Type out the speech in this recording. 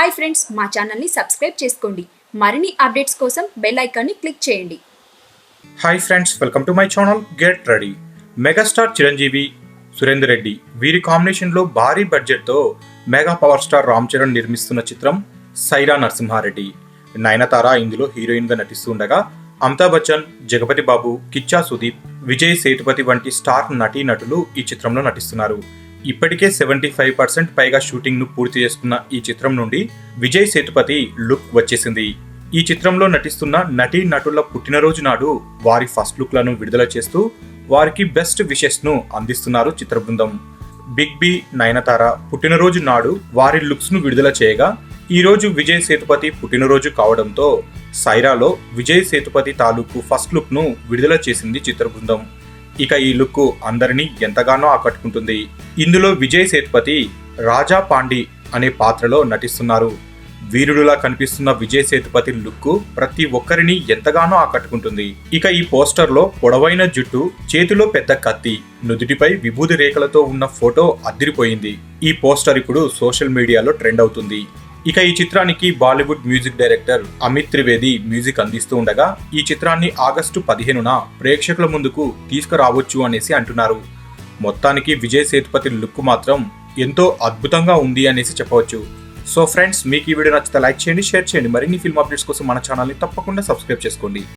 Hi friends, మా ఛానల్ని subscribe చేసుకోండి. మరిన్ని అప్డేట్స్ కోసం బెల్ ఐకాన్ని క్లిక్ చేయండి. Hi friends, welcome to my channel. Get ready. Megastar Chiranjeevi, Surender Reddy వీరి కాంబినేషన్లో భారీ బడ్జెట్తో mega power star Ram Charan నిర్మిస్తున్న చిత్రం సైరా నరసింహారెడ్డి. నయనతార ఇందులో హీరోయిన్గా నటిస్తుండగా అమితాబ్ బచ్చన్, జగపతి బాబు, కిచ్చా సుదీప్, విజయ్ సేతుపతి వంటి స్టార్ నటీనటులు ఈ చిత్రంలో నటిస్తున్నారు. ఇప్పటికే 75% పైగా షూటింగ్ ను పూర్తి చేసుకున్న ఈ చిత్రం నుండి విజయ్ సేతుపతి లుక్ వచ్చేసింది. ఈ చిత్రంలో నటిస్తున్న నటీ నటుల పుట్టినరోజు నాడు వారి ఫస్ట్ లుక్ లను విడుదల చేస్తూ వారికి బెస్ట్ విషెస్ ను అందిస్తున్నారు చిత్ర బృందం. బిగ్ బి, నయనతార పుట్టినరోజు నాడు వారి లుక్స్ ను విడుదల చేయగా ఈ రోజు విజయ్ సేతుపతి పుట్టినరోజు కావడంతో సైరాలో విజయ్ సేతుపతి తాలూకు ఫస్ట్ లుక్ ను విడుదల చేసింది చిత్ర బృందం. ఇక ఈ లుక్ అందరినీ ఎంతగానో ఆకట్టుకుంటుంది. ఇందులో విజయ్ సేతుపతి రాజా పాండి అనే పాత్రలో నటిస్తున్నారు. వీరుడులా కనిపిస్తున్న విజయ్ సేతుపతి లుక్ ప్రతి ఒక్కరిని ఎంతగానో ఆకట్టుకుంటుంది. ఇక ఈ పోస్టర్ లో పొడవైన జుట్టు, చేతిలో పెద్ద కత్తి, నుదుటిపై విభూది రేఖలతో ఉన్న ఫోటో అదిరిపోయింది. ఈ పోస్టర్ ఇప్పుడు సోషల్ మీడియాలో ట్రెండ్ అవుతుంది. ఇక ఈ చిత్రానికి Bollywood music director Amit Trivedi music అందిస్తూ ఉండగా ఈ చిత్రాన్ని ఆగస్టు 15న ప్రేక్షకుల ముందుకు తీసుకురావచ్చు అనేసి అంటున్నారు. మొత్తానికి విజయ్ సేతుపతి లుక్ మాత్రం ఎంతో అద్భుతంగా ఉంది అనేసి చెప్పవచ్చు. సో ఫ్రెండ్స్, మీకు ఈ వీడియో నచ్చితే లైక్ చేయండి, షేర్ చేయండి. మరిన్ని ఫిల్మ్ అప్డేట్స్ కోసం మన ఛానల్ని తప్పకుండా సబ్స్క్రైబ్ చేసుకోండి.